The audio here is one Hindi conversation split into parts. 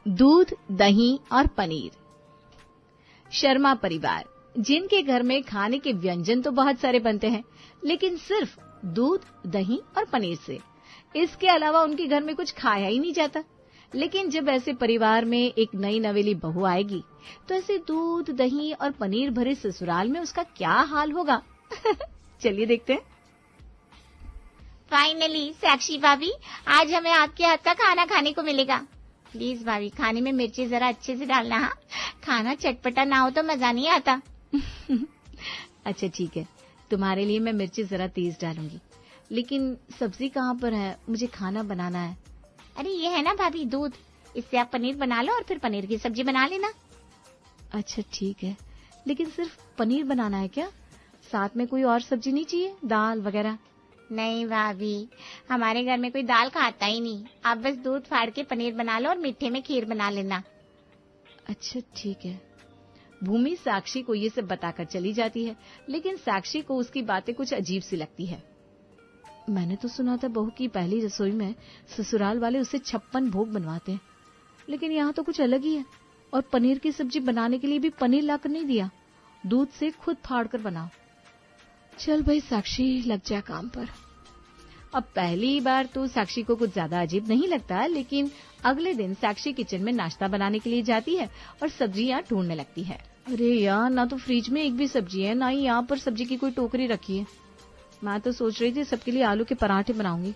दूध, दही और पनीर। शर्मा परिवार, जिनके घर में खाने के व्यंजन तो बहुत सारे बनते हैं, लेकिन सिर्फ दूध, दही और पनीर से, इसके अलावा उनके घर में कुछ खाया ही नहीं जाता। लेकिन जब ऐसे परिवार में एक नई नवेली बहू आएगी, तो ऐसे दूध, दही और पनीर भरे ससुराल में उसका क्या हाल होगा। चलिए देखते हैं। फाइनली साक्षी भाभी, आज हमें आपके हाथ का खाना खाने को मिलेगा। प्लीज भाभी, खाने में मिर्ची जरा अच्छे से डालना। हाँ, खाना चटपटा ना हो तो मजा नहीं आता। अच्छा ठीक है, तुम्हारे लिए मैं मिर्ची जरा तेज डालूंगी, लेकिन सब्जी कहाँ पर है? मुझे खाना बनाना है। अरे ये है ना भाभी दूध, इससे आप पनीर बना लो और फिर पनीर की सब्जी बना लेना। अच्छा ठीक है, लेकिन सिर्फ पनीर बनाना है क्या? साथ में कोई और सब्जी नहीं चाहिए, दाल वगैरह? नहीं भाभी, हमारे घर में कोई दाल खाता ही नहीं। आप बस दूध फाड़ के पनीर बना लो और मीठे में खीर बना लेना। अच्छा ठीक है। भूमि साक्षी को ये सब बताकर चली जाती है, लेकिन साक्षी को उसकी बातें कुछ अजीब सी लगती है। मैंने तो सुना था बहू की पहली रसोई में ससुराल वाले उससे 56 भोग बनवाते हैं, लेकिन यहाँ तो कुछ अलग ही है। और पनीर की सब्जी बनाने के लिए भी पनीर लाकर नहीं दिया, दूध से खुद फाड़ कर बनाओ। चल भाई साक्षी, लग जा काम पर। अब पहली बार तो साक्षी को कुछ ज्यादा अजीब नहीं लगता, लेकिन अगले दिन साक्षी किचन में नाश्ता बनाने के लिए जाती है और सब्जियां ढूंढने लगती है। अरे यार, ना तो फ्रिज में एक भी सब्जी है, ना ही यहाँ पर सब्जी की कोई टोकरी रखी है। मैं तो सोच रही थी सबके लिए आलू के पराठे बनाऊंगी,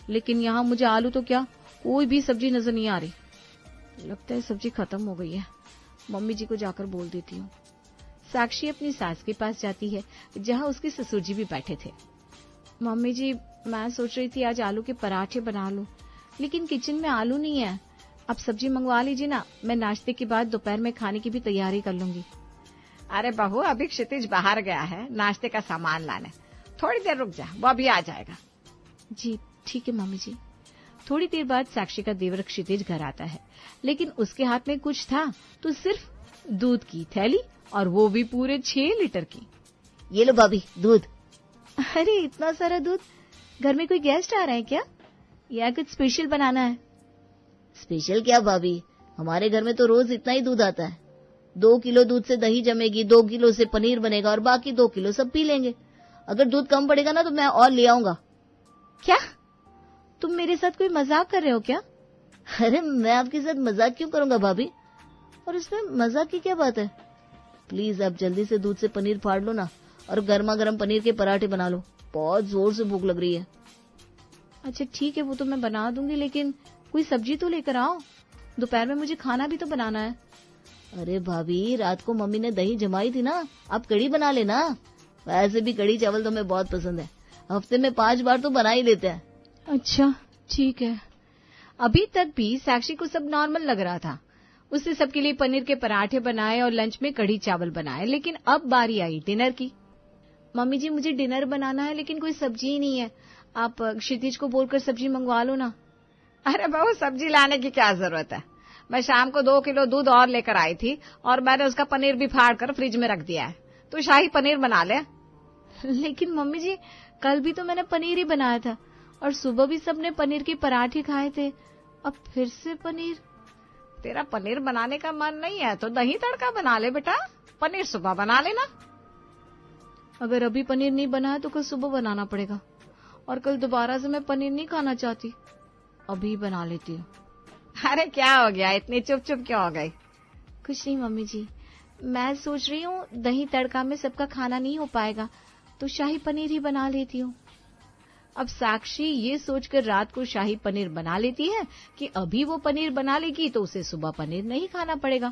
लेकिन यहाँ मुझे आलू तो क्या, कोई भी सब्जी नजर नहीं आ रही। लगता है सब्जी खत्म हो गई है। मम्मी जी को जाकर बोल देती हूँ। साक्षी अपनी सास के पास जाती है, जहाँ उसके ससुर जी भी बैठे थे। मम्मी जी, मैं सोच रही थी आज आलू के पराठे बना लूं, लेकिन किचन में आलू नहीं है। आप सब्जी मंगवा लीजिए ना, मैं नाश्ते के बाद दोपहर में खाने की भी तैयारी कर लूंगी। अरे बहू, अभी क्षितिज बाहर गया है नाश्ते का सामान लाने, थोड़ी देर रुक जा, वो अभी आ जाएगा। जी ठीक है मम्मी जी। थोड़ी देर बाद साक्षी का देवर क्षितिज घर आता है, लेकिन उसके हाथ में कुछ था तो सिर्फ दूध की थैली, और वो भी पूरे 6 लीटर की। ये लो भाभी दूध। अरे इतना सारा दूध, घर में कोई गेस्ट आ रहा है क्या, या कुछ स्पेशल बनाना है? स्पेशल क्या भाभी, हमारे घर में तो रोज इतना ही दूध आता है। 2 किलो दूध से दही जमेगी, 2 किलो से पनीर बनेगा और बाकी 2 किलो सब पी लेंगे। अगर दूध कम पड़ेगा ना तो मैं और ले आऊंगा। क्या तुम मेरे साथ कोई मजाक कर रहे हो क्या? अरे मैं आपके साथ मजाक क्यों करूंगा भाभी, और इसमें मजाक की क्या बात है। प्लीज आप जल्दी से दूध से पनीर फाड़ लो ना, और गर्मा गर्म पनीर के पराठे बना लो, बहुत जोर से भूख लग रही है। अच्छा ठीक है, वो तो मैं बना दूंगी, लेकिन कोई सब्जी तो लेकर आओ, दोपहर में मुझे खाना भी तो बनाना है। अरे भाभी, रात को मम्मी ने दही जमाई थी ना, आप कढ़ी बना लेना। वैसे भी कढ़ी चावल तो हमें बहुत पसंद है, हफ्ते में 5 बार तो बना ही लेते हैं। अच्छा ठीक है। अभी तक भी साक्षी को सब नॉर्मल लग रहा था। उसने सबके लिए पनीर के पराठे बनाए और लंच में कढ़ी चावल बनाए, लेकिन अब बारी आई डिनर की। मम्मी जी, मुझे डिनर बनाना है, लेकिन कोई सब्जी ही नहीं है। आप क्षितिज को बोलकर सब्जी मंगवा लो ना। अरे बहू, सब्जी लाने की क्या जरूरत है, मैं शाम को 2 किलो दूध और लेकर आई थी और मैंने उसका पनीर भी फाड़ कर फ्रिज में रख दिया है, तो शाही पनीर बना ले। लेकिन मम्मी जी, कल भी तो मैंने पनीर ही बनाया था, और सुबह भी सबने पनीर के पराठे खाए थे, अब फिर से पनीर। तेरा पनीर बनाने का मन नहीं है तो दही तड़का बना ले बेटा, पनीर सुबह बना लेना। अगर अभी पनीर नहीं बना है तो कल सुबह बनाना पड़ेगा, और कल दोबारा से मैं पनीर नहीं खाना चाहती, अभी बना लेती हूँ। अरे क्या हो गया, इतनी चुप चुप क्यों हो गई? कुछ नहीं मम्मी जी, मैं सोच रही हूँ दही तड़का में सबका खाना नहीं हो पाएगा, तो शाही पनीर ही बना लेती हूँ। अब साक्षी ये सोचकर रात को शाही पनीर बना लेती है कि अभी वो पनीर बना लेगी तो उसे सुबह पनीर नहीं खाना पड़ेगा।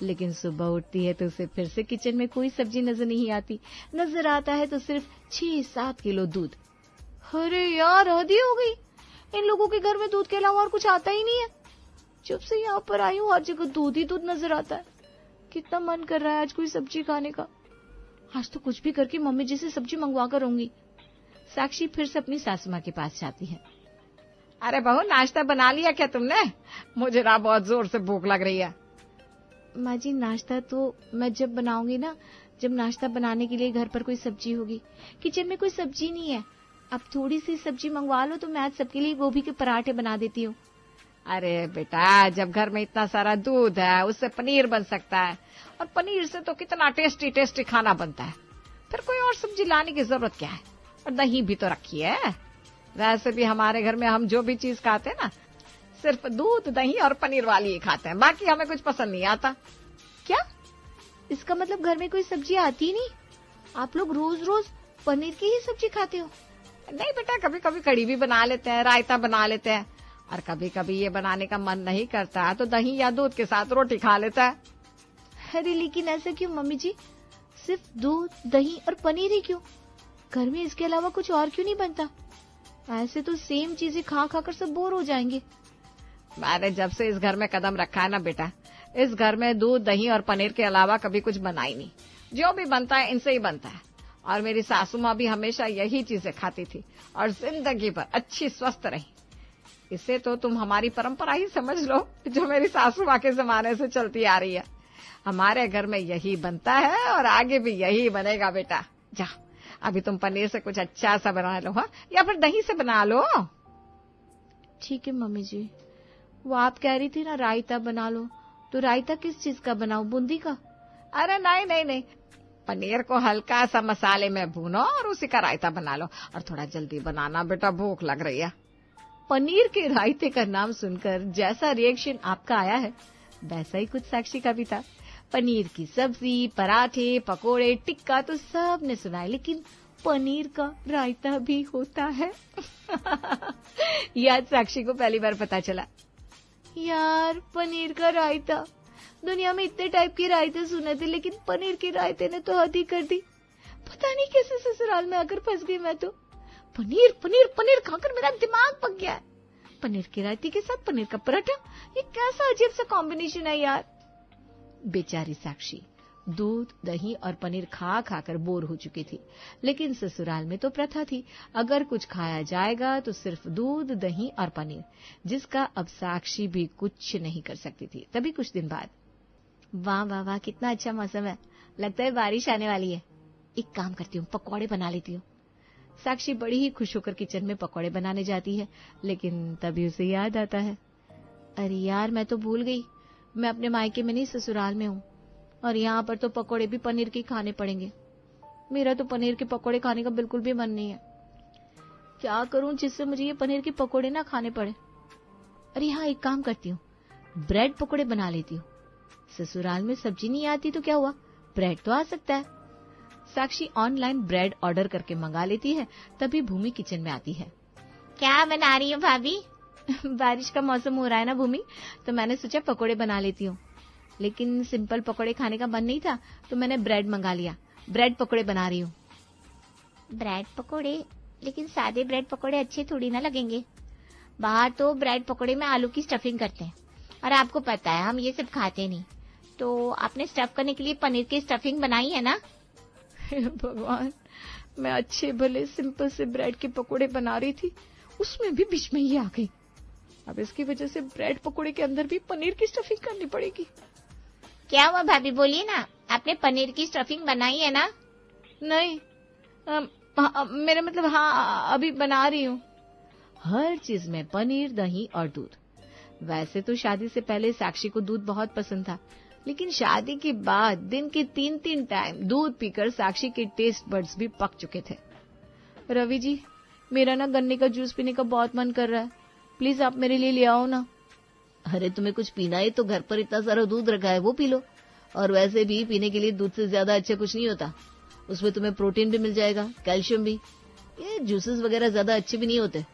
लेकिन सुबह उठती है तो उसे फिर से किचन में कोई सब्जी नजर नहीं आती, नजर आता है तो सिर्फ 6-7 किलो दूध। अरे यार, हद ही हो गई, इन लोगों के घर में दूध के अलावा और कुछ आता ही नहीं है। जब से यहाँ पर आई हूँ हर जगह दूध ही दूध नजर आता है। कितना मन कर रहा है आज कोई सब्जी खाने का। आज तो कुछ भी करके मम्मी जी से सब्जी मंगवा कर आऊंगी। साक्षी फिर से अपनी सासू माँ के पास जाती है। अरे बहू, नाश्ता बना लिया क्या तुमने? मुझे ना बहुत जोर से भूख लग रही है। माँ जी, नाश्ता तो मैं जब बनाऊंगी ना, जब नाश्ता बनाने के लिए घर पर कोई सब्जी होगी। किचन में कोई सब्जी नहीं है, आप थोड़ी सी सब्जी मंगवा लो तो मैं आज सबके लिए गोभी के पराठे बना देती हूँ। अरे बेटा, जब घर में इतना सारा दूध है उससे पनीर बन सकता है, और पनीर से तो कितना टेस्टी टेस्टी खाना बनता है। फिर कोई और सब्जी लाने की जरूरत क्या है? और दही भी तो रखी है। वैसे भी हमारे घर में हम जो भी चीज खाते हैं ना, सिर्फ दूध, दही और पनीर वाली ही खाते हैं, बाकी हमें कुछ पसंद नहीं आता। क्या? इसका मतलब घर में कोई सब्जी आती ही नहीं? आप लोग रोज रोज पनीर की ही सब्जी खाते हो? नहीं बेटा, कभी कभी कड़ी भी बना लेते हैं, रायता बना लेते हैं, और कभी कभी ये बनाने का मन नहीं करता तो दही या दूध के साथ रोटी खा लेता है। अरे लेकिन ऐसा क्यों मम्मी जी? सिर्फ दूध, दही और पनीर ही क्यों? घर में इसके अलावा कुछ और क्यों नहीं बनता? ऐसे तो सेम चीजें खा खा कर सब बोर हो जाएंगे। मैंने जब से इस घर में कदम रखा है ना बेटा, इस घर में दूध, दही और पनीर के अलावा कभी कुछ बना ही नहीं। जो भी बनता है इनसे ही बनता है। और मेरी सासू माँ भी हमेशा यही चीजें खाती थी और जिंदगी भर अच्छी स्वस्थ रही। इसे तो तुम हमारी परंपरा ही समझ लो, जो मेरी सासू माँ के जमाने से चलती आ रही है। हमारे घर में यही बनता है और आगे भी यही बनेगा बेटा। जा, अभी तुम पनीर से कुछ अच्छा सा बना लो, हाँ, या फिर दही से बना लो। ठीक है मम्मी जी। वो आप कह रही थी ना रायता बना लो, तो रायता किस चीज का बनाऊं? बूंदी का? अरे नहीं नहीं नहीं, पनीर को हल्का सा मसाले में भूनो और उसी का रायता बना लो। और थोड़ा जल्दी बनाना बेटा, भूख लग रही है। पनीर के रायते का नाम सुनकर जैसा रिएक्शन आपका आया है, वैसा ही कुछ साक्षी का भी था। पनीर की सब्जी, पराठे, पकोड़े, टिक्का तो सब ने सुना है, लेकिन पनीर का रायता भी होता है। यह आज साक्षी को पहली बार पता चला। यार, पनीर का रायता! दुनिया में इतने टाइप के रायते सुने थे, लेकिन पनीर के रायते ने तो हद ही कर दी। पता नहीं कैसे ससुराल में आकर फंस गई मैं तो। पनीर पनीर पनीर खाकर मेरा दिमाग पक गया है। पनीर के रायते के साथ पनीर का पराठा, ये कैसा अजीब सा कॉम्बिनेशन है यार। बेचारी साक्षी दूध, दही और पनीर खा खाकर बोर हो चुकी थी, लेकिन ससुराल में तो प्रथा थी, अगर कुछ खाया जाएगा तो सिर्फ दूध, दही और पनीर, जिसका अब साक्षी भी कुछ नहीं कर सकती थी। तभी कुछ दिन बाद, वाह वाह वाह, कितना अच्छा मौसम है, लगता है बारिश आने वाली है। एक काम करती हूँ, पकौड़े बना लेती हूँ। साक्षी बड़ी ही खुश होकर किचन में पकौड़े बनाने जाती है, लेकिन तभी उसे याद आता है, अरे यार, मैं तो भूल गई, मैं अपने मायके में नहीं ससुराल में हूँ, और यहाँ पर तो पकोड़े भी पनीर के खाने पड़ेंगे। मेरा तो पनीर के पकोड़े खाने का बिल्कुल भी मन नहीं है। क्या करूं जिससे मुझे ये पनीर के पकोड़े ना खाने पड़े? अरे हाँ, एक काम करती हूँ, ब्रेड पकोड़े बना लेती हूँ। ससुराल में सब्जी नहीं आती तो क्या हुआ, ब्रेड तो आ सकता है। साक्षी ऑनलाइन ब्रेड ऑर्डर करके मंगा लेती है। तभी भूमि किचन में आती है। क्या बना रही हो भाभी? बारिश का मौसम हो रहा है ना भूमि, तो मैंने सोचा पकोड़े बना लेती हूँ। लेकिन सिंपल पकोड़े खाने का मन नहीं था, तो मैंने ब्रेड मंगा लिया। ब्रेड पकोड़े बना रही हूँ। ब्रेड पकोड़े? लेकिन सादे ब्रेड पकोड़े अच्छे थोड़ी ना लगेंगे। बाहर तो ब्रेड पकोड़े में आलू की स्टफिंग करते हैं, और आपको पता है हम ये सब खाते नहीं। तो आपने स्टफ करने के लिए पनीर की स्टफिंग बनाई है ना? भगवान, मैं अच्छे भले सिंपल से ब्रेड के पकोड़े बना रही थी, उसमें भी बीच में ये आ गई। अब इसकी वजह से ब्रेड पकोड़े के अंदर भी पनीर की स्टफिंग करनी पड़ेगी। क्या हुआ भाभी, बोलिए ना, आपने पनीर की स्टफिंग बनाई है ना? नहीं, मेरा मतलब हाँ, अभी बना रही हूँ। हर चीज में पनीर, दही और दूध। वैसे तो शादी से पहले साक्षी को दूध बहुत पसंद था, लेकिन शादी के बाद दिन के 3-3 टाइम दूध पीकर साक्षी के टेस्ट बड्स भी पक चुके थे। रवि जी, मेरा ना गन्ने का जूस पीने का बहुत मन कर रहा है, प्लीज आप मेरे लिए ले आओ ना। अरे तुम्हें कुछ पीना है तो घर पर इतना सारा दूध रखा है, वो पी लो। और वैसे भी पीने के लिए दूध से ज्यादा अच्छा कुछ नहीं होता, उसमें तुम्हें प्रोटीन भी मिल जाएगा, कैल्शियम भी। ये जूसेस वगैरह ज्यादा अच्छे भी नहीं होते।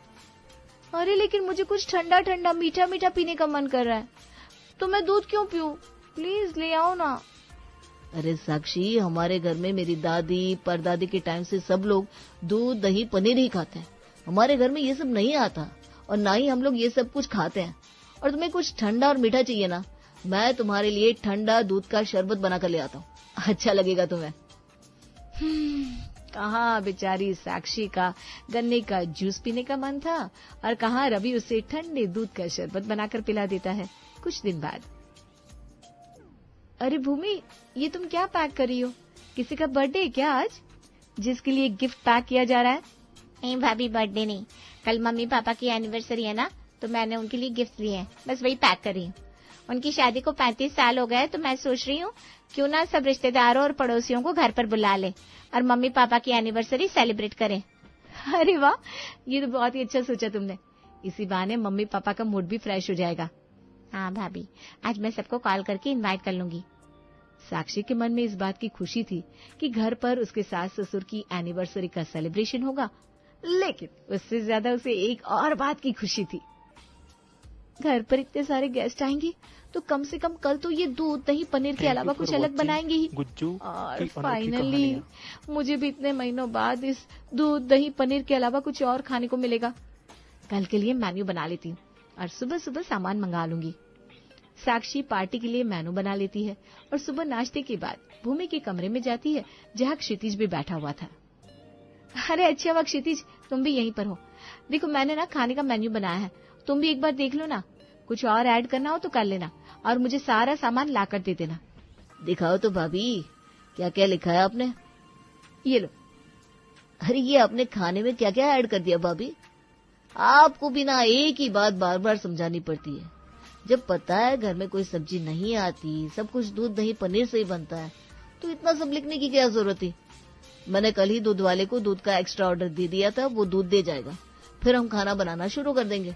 अरे लेकिन मुझे कुछ ठंडा ठंडा मीठा मीठा पीने का मन कर रहा है, तो मैं दूध क्यों पीऊं? प्लीज ले आओ ना। अरे साक्षी, हमारे घर में मेरी दादी परदादी के टाइम से सब लोग दूध, दही, पनीर ही खाते हैं। हमारे घर में ये सब नहीं आता, और ना ही हम लोग ये सब कुछ खाते हैं। और तुम्हें कुछ ठंडा और मीठा चाहिए ना, मैं तुम्हारे लिए ठंडा दूध का शरबत बनाकर ले आता हूँ, अच्छा लगेगा तुम्हें। कहाँ बेचारी साक्षी का गन्ने का जूस पीने का मन था, और कहाँ रवि उसे ठंडे दूध का शरबत बनाकर पिला देता है। कुछ दिन बाद, अरे भूमि, ये तुम क्या पैक कर रही हो? किसी का बर्थडे है क्या आज, जिसके लिए गिफ्ट पैक किया जा रहा है? नहीं भाभी, बर्थडे नहीं, कल मम्मी पापा की एनिवर्सरी है ना, तो मैंने उनके लिए गिफ्ट लिए हैं, बस वही पैक कर रही हूँ। उनकी शादी को 35 साल हो गए, तो मैं सोच रही हूँ क्यों ना सब रिश्तेदारों और पड़ोसियों को घर पर बुला ले और मम्मी पापा की एनिवर्सरी सेलिब्रेट करें। अरे वाह, ये तो बहुत ही अच्छा सोचा तुमने। इसी बहाने मम्मी पापा का मूड भी फ्रेश हो जाएगा। हाँ भाभी, आज मैं सबको कॉल करके इनवाइट कर लूंगी। साक्षी के मन में इस बात की खुशी थी कि घर पर उसके सास ससुर की एनिवर्सरी का सेलिब्रेशन होगा, लेकिन उससे ज्यादा उसे एक और बात की खुशी थी। घर पर इतने सारे गेस्ट आएंगे तो कम से कम कल तो ये दूध दही पनीर के अलावा कुछ अलग बनाएंगे ही। और फाइनली मुझे भी इतने महीनों बाद इस दूध दही पनीर के अलावा कुछ और खाने को मिलेगा। कल के लिए मेन्यू बना लेती हूँ और सुबह सुबह सामान मंगा लूंगी। साक्षी पार्टी के लिए मेनू बना लेती है और सुबह नाश्ते के बाद भूमि के कमरे में जाती है जहाँ क्षितिज भी बैठा हुआ था। अरे अच्छा हुआ क्षितिज, तुम भी यहीं पर हो। देखो मैंने ना खाने का मेन्यू बनाया है, तुम भी एक बार देख लो ना। कुछ और ऐड करना हो तो कर लेना और मुझे सारा सामान ला कर दे देना। दिखाओ तो भाभी, क्या क्या लिखा है आपने? ये लो। अरे ये आपने खाने में क्या क्या ऐड कर दिया भाभी? आपको भी ना एक ही बात बार बार समझानी पड़ती है। जब पता है घर में कोई सब्जी नहीं आती, सब कुछ दूध दही पनीर से ही बनता है, तो इतना सब लिखने की क्या जरूरत थी? मैंने कल ही दूध वाले को दूध का एक्स्ट्रा ऑर्डर दे दिया था, वो दूध दे जाएगा, फिर हम खाना बनाना शुरू कर देंगे।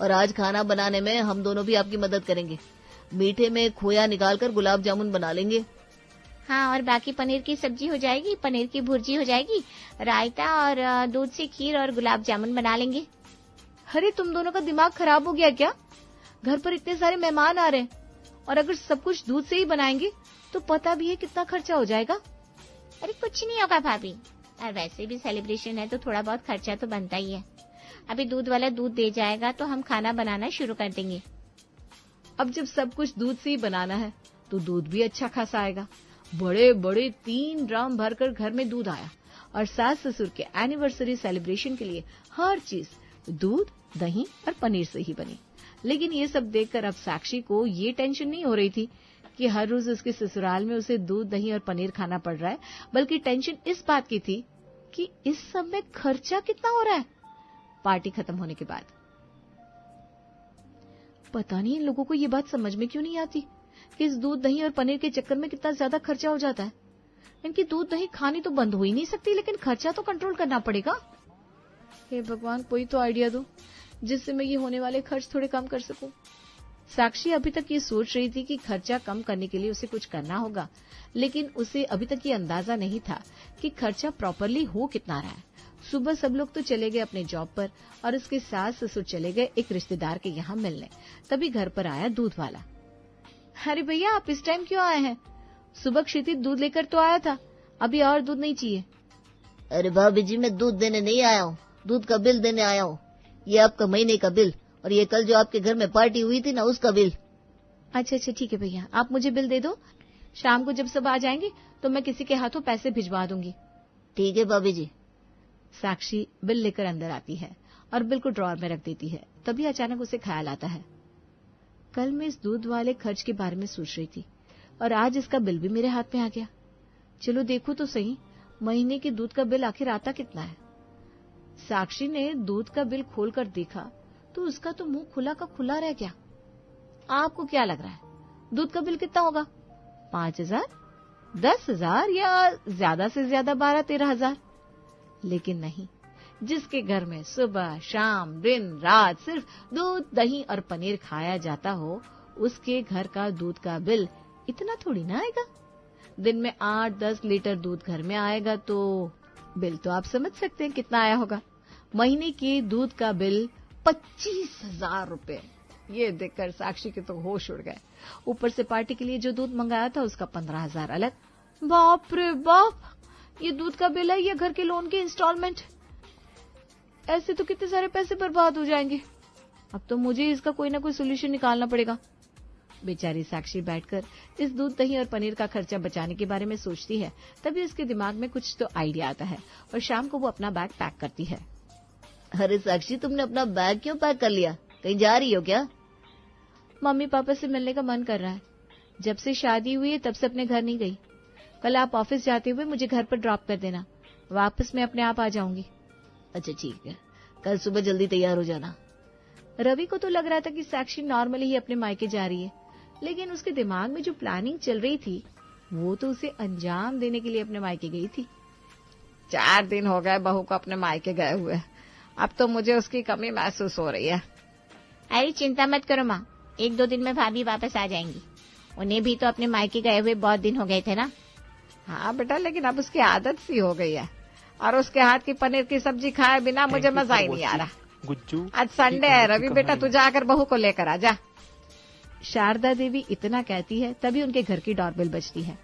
और आज खाना बनाने में हम दोनों भी आपकी मदद करेंगे। मीठे में खोया निकालकर गुलाब जामुन बना लेंगे। हाँ, और बाकी पनीर की सब्जी हो जाएगी, पनीर की भुर्जी हो जाएगी, रायता और दूध से खीर और गुलाब जामुन बना लेंगे। अरे तुम दोनों का दिमाग खराब हो गया क्या? घर पर इतने सारे मेहमान आ रहे हैं और अगर सब कुछ दूध से ही बनाएंगे तो पता भी है कितना खर्चा हो जाएगा। अरे कुछ नहीं होगा भाभी, और वैसे भी सेलिब्रेशन है तो थोड़ा बहुत खर्चा तो बनता ही है। अभी दूध वाला दूध दे जाएगा तो हम खाना बनाना शुरू कर देंगे। अब जब सब कुछ दूध से ही बनाना है तो दूध भी अच्छा खासा आएगा। बड़े बड़े 3 ड्रम भरकर घर में दूध आया और सास ससुर के एनिवर्सरी सेलिब्रेशन के लिए हर चीज दूध दही और पनीर से ही बनी। लेकिन ये सब देखकर अब साक्षी को ये टेंशन नहीं हो रही थी कि हर रोज उसके ससुराल में उसे दूध दही और पनीर खाना पड़ रहा है, बल्कि टेंशन इस बात की थी कि इस सब में खर्चा कितना हो रहा है। पार्टी खत्म होने के बाद पता नहीं इन लोगों को ये बात समझ में क्यों नहीं आती कि इस दूध दही और पनीर के चक्कर में कितना ज्यादा खर्चा हो जाता है। इनकी दूध दही खानी तो बंद हो ही नहीं सकती, लेकिन खर्चा तो कंट्रोल करना पड़ेगा। हे भगवान, कोई तो आइडिया दो जिससे मैं ये होने वाले खर्च थोड़े कम कर सकूं। साक्षी अभी तक ये सोच रही थी कि खर्चा कम करने के लिए उसे कुछ करना होगा, लेकिन उसे अभी तक ये अंदाजा नहीं था कि खर्चा प्रॉपरली हो कितना रहा है। सुबह सब लोग तो चले गए अपने जॉब पर और उसके सास ससुर चले गए एक रिश्तेदार के यहाँ मिलने। तभी घर पर आया दूध वाला। अरे भैया, आप इस टाइम क्यों आए हैं? सुबह क्षितिज दूध लेकर तो आया था, अभी और दूध नहीं चाहिए? अरे भाभी जी, मैं दूध देने नहीं आया हूँ, दूध का बिल देने आया हूँ। ये आपका महीने का बिल और ये कल जो आपके घर में पार्टी हुई थी ना, उसका बिल। अच्छा अच्छा, ठीक है भैया, आप मुझे बिल दे दो। शाम को जब सब आ जाएंगे तो मैं किसी के हाथों पैसे भिजवा दूंगी। ठीक है भाभी जी। साक्षी बिल लेकर अंदर आती है और बिल को ड्रॉर में रख देती है। तभी अचानक उसे ख्याल आता है, कल मैं इस दूध वाले खर्च के बारे में सोच रही थी और आज इसका बिल भी मेरे हाथ में आ गया। चलो देखो तो सही, महीने के दूध का बिल आखिर आता कितना है। साक्षी ने दूध का बिल खोलकर देखा तो उसका तो मुंह खुला का खुला रह गया। आपको क्या लग रहा है, दूध का बिल कितना होगा? 5,000, 10,000 या ज्यादा से ज्यादा 12-13,000? लेकिन नहीं, जिसके घर में सुबह शाम दिन रात सिर्फ दूध दही और पनीर खाया जाता हो, उसके घर का दूध का बिल इतना थोड़ी ना आएगा। दिन में 8-10 लीटर दूध घर में आएगा तो बिल तो आप समझ सकते हैं कितना आया होगा। महीने के दूध का बिल 25,000 रुपए। ये देखकर साक्षी के तो होश उड़ गए। ऊपर से पार्टी के लिए जो दूध मंगाया था उसका 15,000 अलग। बाप रे बाप, ये दूध का बिल है या घर के लोन की इंस्टॉलमेंट? ऐसे तो कितने सारे पैसे बर्बाद हो जाएंगे। अब तो मुझे इसका कोई ना कोई सोल्यूशन निकालना पड़ेगा। बेचारी साक्षी बैठकर इस दूध दही और पनीर का खर्चा बचाने के बारे में सोचती है। तभी उसके दिमाग में कुछ तो आइडिया आता है और शाम को वो अपना बैग पैक करती है। अरे साक्षी, तुमने अपना बैग क्यों पैक कर लिया? कहीं जा रही हो क्या? मम्मी पापा से मिलने का मन कर रहा है। जब से शादी हुई है तब से अपने घर नहीं गई। कल आप ऑफिस जाते हुए मुझे घर पर ड्रॉप कर देना, वापस मैं अपने आप आ जाऊंगी। अच्छा ठीक है, कल सुबह जल्दी तैयार हो जाना। रवि को तो लग रहा था कि साक्षी नॉर्मली ही अपने मायके जा रही है, लेकिन उसके दिमाग में जो प्लानिंग चल रही थी वो तो उसे अंजाम देने के लिए अपने मायके गई थी। 4 दिन हो गए बहू को अपने मायके गए हुए, अब तो मुझे उसकी कमी महसूस हो रही है। अरे चिंता मत करो माँ, 1-2 दिन में भाभी वापस आ जाएंगी। उन्हें भी तो अपने मायके गए हुए बहुत दिन हो गए थे ना। हाँ बेटा, लेकिन अब उसकी आदत सी हो गई है, और उसके हाथ की पनीर की सब्जी खाए बिना मुझे मजा ही नहीं आ रहा। गुज्जू, आज संडे है रवि बेटा, तू जाकर बहू को लेकर आ जा। शारदा देवी इतना कहती है, तभी उनके घर की डोरबेल बजती है।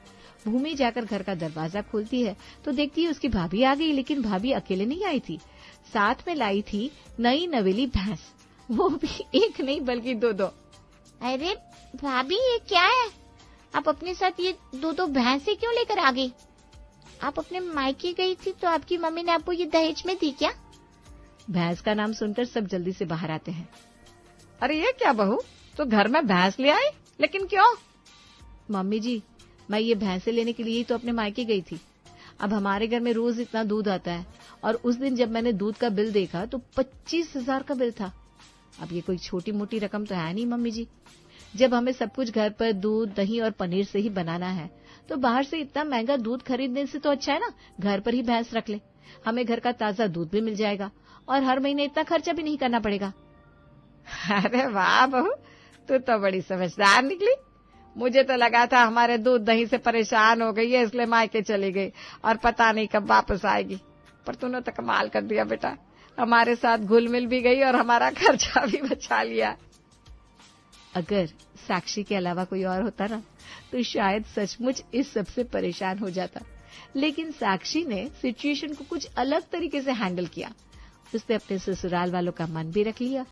भूमि जाकर घर का दरवाजा खोलती है तो देखती है उसकी भाभी आ गई, लेकिन भाभी अकेले नहीं आई थी, साथ में लाई थी नई नवेली भैंस, वो भी एक नहीं बल्कि 2-2। अरे भाभी ये क्या है, आप अपने साथ ये 2-2 भैंसें क्यों लेकर आ गई? आप अपने मायके गई थी तो आपकी मम्मी ने आपको ये दहेज में दी क्या? भैंस का नाम सुनकर सब जल्दी से बाहर आते हैं। अरे ये क्या बहू, तो घर में भैंस ले आई, लेकिन क्यों? मम्मी जी, मैं ये भैंसे लेने के लिए ही तो अपने मायके गई थी। अब हमारे घर में रोज इतना दूध आता है, और उस दिन जब मैंने दूध का बिल देखा तो 25,000 का बिल था। अब ये कोई छोटी मोटी रकम तो है नहीं मम्मी जी। जब हमें सब कुछ घर पर दूध, दही और पनीर से ही बनाना है, तो बाहर से इतना महंगा दूध खरीदने से तो अच्छा है ना घर पर ही भैंस रख ले। हमें घर का ताजा दूध भी मिल जाएगा और हर महीने इतना खर्चा भी नहीं करना पड़ेगा। अरे वाह बहू, तू तो बड़ी समझदार निकली। मुझे तो लगा था हमारे दूध दही से परेशान हो गई है, इसलिए मायके चली गई और पता नहीं कब वापस आएगी। पर तूने तो कमाल कर दिया बेटा, हमारे साथ घुल मिल भी गई और हमारा खर्चा भी बचा लिया। अगर साक्षी के अलावा कोई और होता ना तो शायद सचमुच इस सब से परेशान हो जाता, लेकिन साक्षी ने सिचुएशन को कुछ अलग तरीके से हैंडल किया। उसने अपने ससुराल वालों का मन भी रख लिया